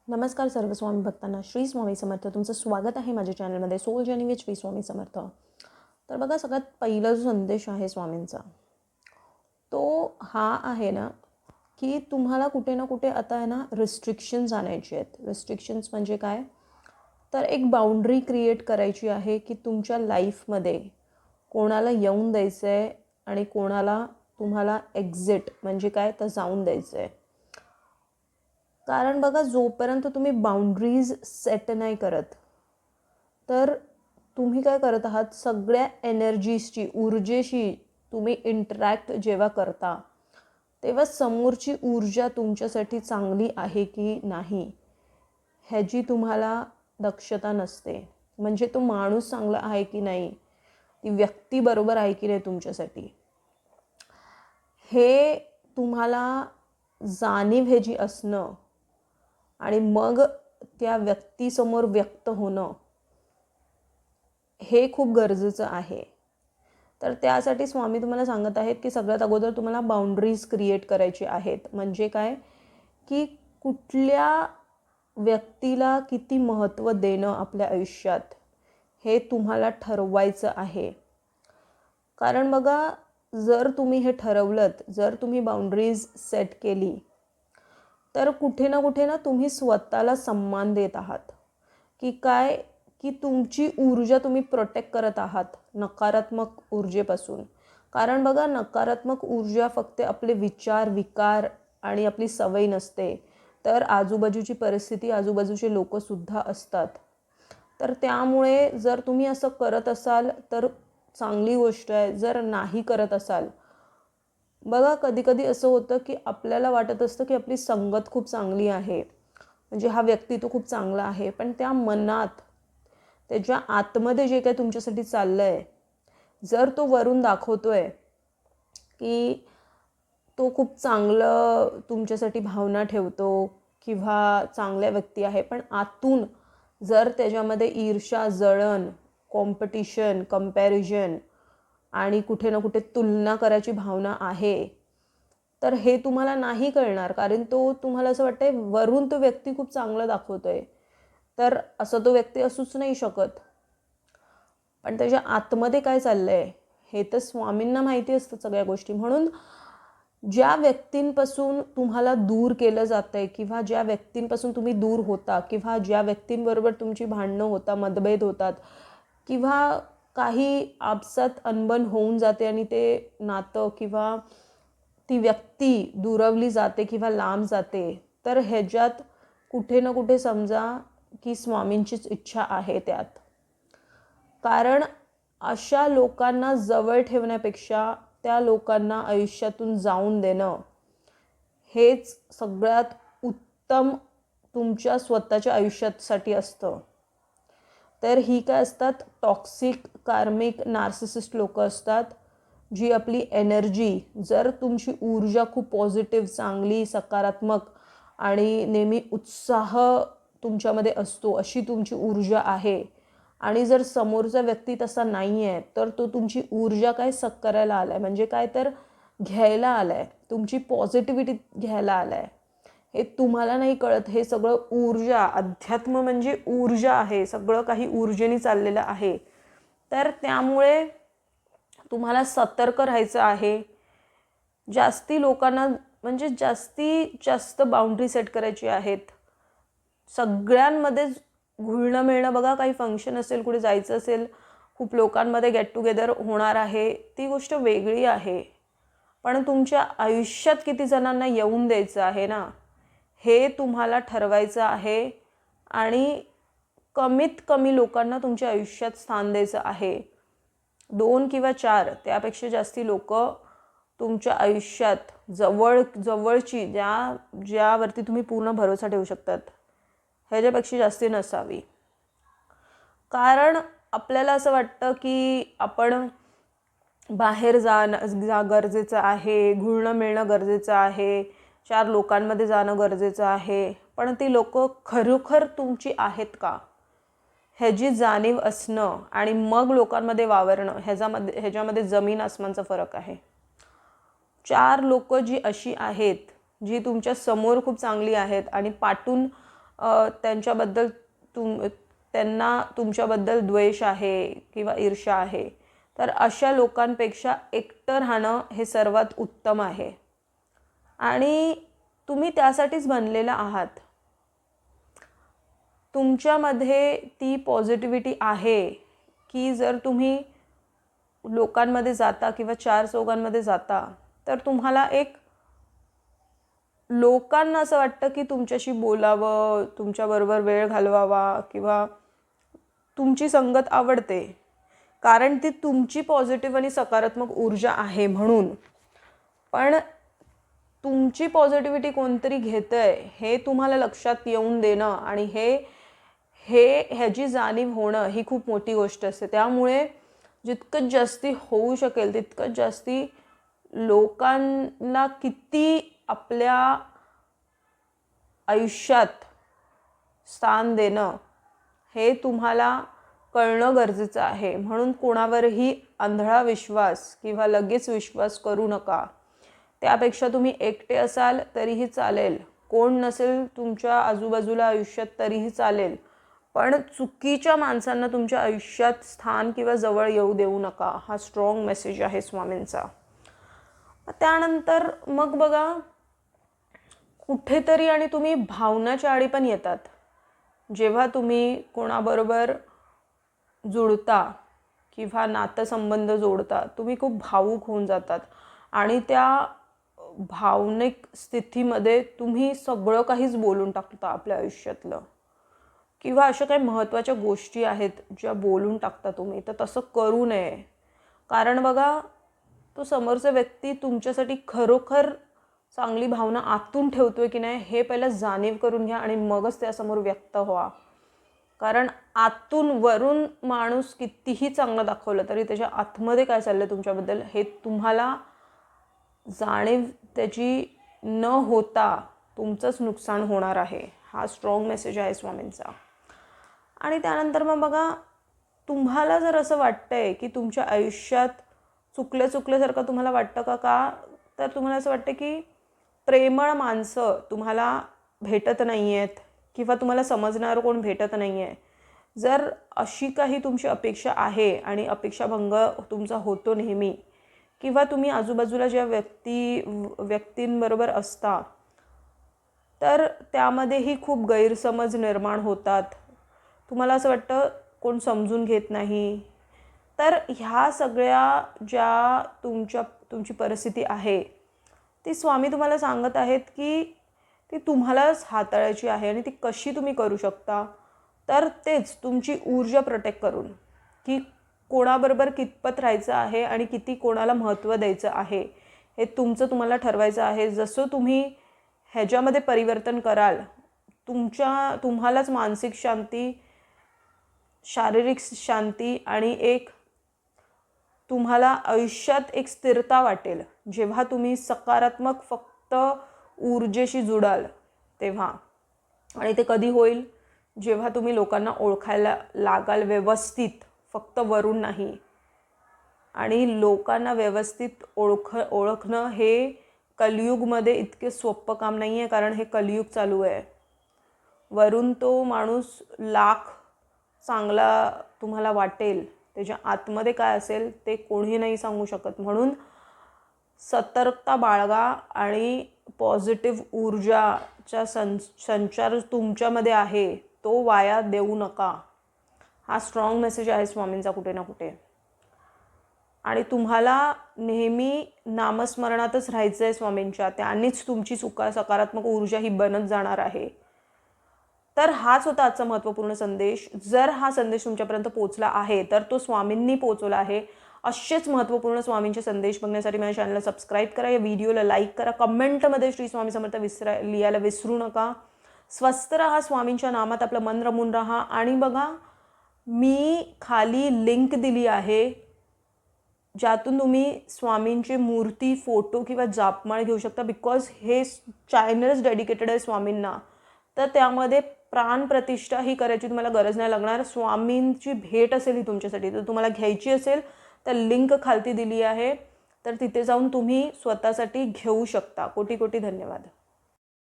नमस्कार सर्व स्वामी भक्तांना. श्री स्वामी समर्थ. तुमचं स्वागत आहे माझ्या चॅनलमध्ये soul journey with Shri Swami Samarth. तर बघा, सगळ्यात पहिला जो संदेश आहे स्वामींचा तो हा आहे ना, की तुम्हाला कुठे ना कुठे आता आहे ना रिस्ट्रिक्शन्स आणायचे आहेत. रिस्ट्रिक्शन्स म्हणजे काय, तर एक बाउंड्री क्रिएट करायची आहे की तुमच्या लाईफमध्ये कोणाला येऊन द्यायचं आहे आणि कोणाला तुम्हाला एक्झिट म्हणजे काय तर जाऊन द्यायचं आहे. कारण बघा, जोपर्यंत तुम्ही बाउंड्रीज सेट नाही करत तर तुम्ही काय करत आहात, सगळ्या एनर्जीजची ऊर्जेशी तुम्ही इंटरॅक्ट जेव्हा करता तेव्हा समोरची ऊर्जा तुमच्यासाठी चांगली आहे की नाही ह्याची तुम्हाला दक्षता नसते. म्हणजे तो माणूस चांगला आहे की नाही, ती व्यक्ती बरोबर आहे की नाही तुमच्यासाठी, हे तुम्हाला जाणीव ह्याची असणं आणि मग त्या व्यक्तीसमोर व्यक्त होणं हे खूप गरजेचं आहे. तर त्यासाठी स्वामी तुम्हाला सांगत आहेत की सगळ्यात अगोदर तुम्हाला बाउंड्रीज क्रिएट करायची आहेत. म्हणजे काय, की कुठल्या व्यक्तीला किती महत्त्व देणं आपल्या आयुष्यात हे तुम्हाला ठरवायचं आहे. कारण बघा, जर तुम्ही हे ठरवलंत, जर तुम्ही बाउंड्रीज सेट केली तर कुठे ना तुम्ही स्वतःला सम्मान देत आहात. की काय, की तुमची ऊर्जा तुम्ही प्रोटेक्ट करत आहात नकारात्मक ऊर्जेपासून. कारण बघा, नकारात्मक ऊर्जा फक्त आपले विचार, विकार आणि आपली सवय नसते, तर आजूबाजूची परिस्थिती, आजूबाजूचे लोकसुद्धा असतात. तर त्यामुळे जर तुम्ही असं करत असाल तर चांगली गोष्ट आहे. जर नाही करत असाल, बघा कधी कधी असं होतं की आपल्याला वाटत असतं की आपली संगत खूप चांगली आहे, म्हणजे हा व्यक्ती तो खूप चांगला आहे, पण त्या मनात, त्याच्या आतमध्ये जे काही तुमच्यासाठी चाललं आहे, जर तो वरून दाखवतोय की तो खूप चांगलं तुमच्यासाठी भावना ठेवतो किंवा चांगल्या व्यक्ती आहे, पण आतून जर त्याच्यामध्ये ईर्ष्या, जळण, कॉम्पिटिशन, कंपॅरिझन आणि कुठे ना कुठे तुलना करायची भावना आहे, तर हे तुम्हाला नाही कळणार. कारण तो तुम्हाला असं वाटतंय वरून तो व्यक्ती खूप चांगलं दाखवतोय, तर असं तो व्यक्ती असूच नाही शकत. पण त्याच्या आतमध्ये काय चाललंय हे तर स्वामींना माहिती असतं सगळ्या गोष्टी. म्हणून ज्या व्यक्तींपासून तुम्हाला दूर केलं जातंय किंवा ज्या व्यक्तींपासून तुम्ही दूर होता किंवा ज्या व्यक्तींबरोबर तुमची भांडणं होतात, मतभेद होतात किंवा काही आपसात अनबन होऊन जाते आणि ते नातं किंवा ती व्यक्ती दुरावली जाते किंवा लांब जाते, तर ह्याच्यात कुठे ना कुठे समजा की स्वामींचीच इच्छा आहे त्यात. कारण अशा लोकांना जवळ ठेवण्यापेक्षा त्या लोकांना आयुष्यातून जाऊन देणं हेच सगळ्यात उत्तम तुमच्या स्वतःच्या आयुष्यासाठी असतं. तर ही काय असतात, टॉक्सिक, कार्मिक, नार्सिसिस्ट लोक असतात, जी आपली एनर्जी, जर तुमची ऊर्जा खूप पॉझिटिव्ह, चांगली, सकारात्मक आणि नेहमी उत्साह तुमच्यामध्ये असतो, अशी तुमची ऊर्जा आहे, आणि जर समोरचा व्यक्ती तसा नाही आहे, तर तो तुमची ऊर्जा काय सक करायला आला आहे, म्हणजे काय तर घ्यायला आला आहे, तुमची पॉझिटिव्हिटी घ्यायला आला आहे. हे तुम्हाला नाही कळत. हे सगळं ऊर्जा, अध्यात्म म्हणजे ऊर्जा आहे, सगळं काही ऊर्जेने चाललेलं आहे. तर त्यामुळे तुम्हाला सतर्क राहायचं आहे. जास्ती लोकांना म्हणजे जास्तीत जास्त बाउंड्री सेट करायची आहेत. सगळ्यांमध्येच घुळणं मिळणं, बघा काही फंक्शन असेल, कुठे जायचं असेल, खूप लोकांमध्ये गेट टुगेदर होणार आहे, ती गोष्ट वेगळी आहे. पण तुमच्या आयुष्यात किती जणांना येऊन द्यायचं आहे ना, हे तुम्हाला ठरवायचं आहे. आणि कमीत कमी लोकांना तुमच्या आयुष्यात स्थान द्यायचं आहे. 2 किंवा 4 त्यापेक्षा जास्ती लोक तुमच्या आयुष्यात जवळची, ज्यावरती तुम्ही पूर्ण भरोसा ठेवू शकतात, ह्याच्यापेक्षा जास्ती नसावी. कारण आपल्याला असं वाटतं की आपण बाहेर जाणं गरजेचं आहे, घुळणं मिळणं गरजेचं आहे, 4 लोकांमध्ये जाणं गरजेचं आहे, पण ती लोक खरोखर तुमची आहेत का ह्याची जाणीव असणं आणि मग लोकांमध्ये वावरणं, ह्याच्यामध्ये जमीन आसमानचा फरक आहे. 4 लोक जी अशी आहेत, जी तुमच्या समोर खूप चांगली आहेत आणि पाठून त्यांच्याबद्दल त्यांना तुमच्याबद्दल द्वेष आहे किंवा ईर्ष्या आहे, तर अशा लोकांपेक्षा एकटं राहणं हे सर्वात उत्तम आहे. आणि तुम्ही त्यासाठीच बनलेला आहात. तुमच्यामध्ये ती पॉझिटिव्हिटी आहे की जर तुम्ही लोकांमध्ये जाता किंवा चार चौघांमध्ये जाता तर तुम्हाला एक लोकांना असं वाटतं की तुमच्याशी बोलावं, तुमच्याबरोबर वेळ घालवावा किंवा तुमची संगत आवडते, कारण ती तुमची पॉझिटिव्ह आणि सकारात्मक ऊर्जा आहे म्हणून. पण तुमची पॉझिटिव्हिटी कोणतरी घेतंय हे तुम्हाला लक्षात येऊन देणं आणि ह्याची जाणीव होणं ही खूप मोठी गोष्ट असते. त्यामुळे जितकं जास्ती होऊ शकेल तितकं जास्ती लोकांना किती आपल्या आयुष्यात स्थान देणं हे तुम्हाला कळणं गरजेचं आहे. म्हणून कोणावरही आंधळा विश्वास किंवा लगेच विश्वास करू नका. त्यापेक्षा तुम्ही एकटे असाल तरीही चालेल, कोण नसेल तुमच्या आजूबाजूला आयुष्यात तरीही चालेल, पण चुकीच्या माणसांना तुमच्या आयुष्यात स्थान किंवा जवळ येऊ देऊ नका. हा स्ट्रॉंग मेसेज आहे स्वामींचा. त्यानंतर मग बघा, कुठेतरी आणि तुम्ही भावनाच्या आडी पण येतात. जेव्हा तुम्ही कोणाबरोबर जुळता किंवा नातेसंबंध जोडता, तुम्ही खूप भावूक होऊन जातात आणि त्या भावनिक स्थितीमध्ये तुम्ही सगळं काहीच बोलून टाकता आपल्या आयुष्यातलं, किंवा अशा काही महत्त्वाच्या गोष्टी आहेत ज्या बोलून टाकता तुम्ही. तर तसं करू नये. कारण बघा, तो समोरचा व्यक्ती तुमच्यासाठी खरोखर चांगली भावना आतून ठेवतोय की नाही हे पहिलं जाणीव करून घ्या आणि मगच त्यासमोर व्यक्त व्हा. कारण आतून वरून माणूस कितीही चांगलं दाखवलं तरी त्याच्या आतमध्ये काय चाललं तुमच्याबद्दल हे तुम्हाला जाणीव त्याची न होता तुमचंच नुकसान होणार आहे. हा स्ट्रॉंग मेसेज आहे स्वामींचा. आणि त्यानंतर मग बघा, तुम्हाला जर असं वाटतंय की तुमच्या आयुष्यात चुकल्यासारखं तुम्हाला वाटतं का, तर तुम्हाला असं वाटतं की प्रेमळ माणसं तुम्हाला भेटत नाही आहेत किंवा तुम्हाला समजणारं कोण भेटत नाही आहे. जर अशी काही तुमची अपेक्षा आहे आणि अपेक्षाभंग तुमचा होतो नेहमी, किंवा तुम्ही आजूबाजूला ज्या व्यक्तींबरोबर असता तर त्यामध्येही खूप गैरसमज निर्माण होतात. तुम्हाला असं वाटतं कोण समजून घेत नाही. तर ह्या सगळ्या ज्या तुमची परिस्थिती आहे ती स्वामी तुम्हाला सांगत आहेत की ती तुम्हालाच हाताळायची आहे. आणि ती कशी तुम्ही करू शकता, तर तेच तुमची ऊर्जा प्रोटेक्ट करून, की कोणाबरोबर कितपत राहायचं आहे आणि किती कोणाला महत्त्व द्यायचं आहे हे तुम्हाला ठरवायचं आहे. जसं तुम्ही ह्याच्यामध्ये परिवर्तन कराल, तुम्हालाच मानसिक शांती, शारीरिक शांती आणि एक तुम्हाला आयुष्यात एक स्थिरता वाटेल. जेव्हा तुम्ही सकारात्मक फक्त ऊर्जेशी जुडाल तेव्हा. आणि ते कधी होईल, जेव्हा तुम्ही लोकांना ओळखायला लागाल व्यवस्थित, फक्त वरून नाही. आणि लोकांना व्यवस्थित ओळखणं हे कलियुगमध्ये इतके सोपं काम नाही आहे, कारण हे कलियुग चालू आहे. वरून तो माणूस लाख चांगला तुम्हाला वाटेल, त्याच्या आतमध्ये काय असेल ते कोणी नाही सांगू शकत. म्हणून सतर्कता बाळगा आणि पॉझिटिव्ह ऊर्जाचा संचार तुमच्यामध्ये आहे तो वाया देऊ नका. हा स्ट्रॉंग मेसेज आहे स्वामींचा कुठे ना कुठे. आणि तुम्हाला नेहमी नामस्मरणातच राहायचं आहे स्वामींच्या, त्यांनीच तुमची सकारात्मक ऊर्जा ही बनत जाणार आहे. तर हाच होता आजचा महत्त्वपूर्ण संदेश. जर हा संदेश तुमच्यापर्यंत पोहोचला आहे तर तो स्वामींनी पोहोचवला आहे. असेच महत्त्वपूर्ण स्वामींचे संदेश बघण्यासाठी माझ्या चॅनलला सबस्क्राईब करा, या व्हिडिओला लाईक करा, कमेंटमध्ये श्री स्वामी समर्थ लिहायला विसरू नका. स्वस्थ राहा, स्वामींच्या नामात आपलं मन रमून राहा. आणि बघा, मी खाली लिंक दिली आहे ज्यातून तुम्ही स्वामींची मूर्ती, फोटो किंवा जापमाळ घेऊ शकता. बिकॉज हे चॅनलच डेडिकेटेड आहे स्वामींना. तर त्यामध्ये प्राणप्रतिष्ठा ही करायची तुम्हाला गरज नाही लागणार. स्वामींची भेट असेल ही तुमच्यासाठी. तर तुम्हाला घ्यायची असेल तर लिंक खालती दिली आहे, तर तिथे जाऊन तुम्ही स्वतःसाठी घेऊ शकता. कोटी कोटी धन्यवाद.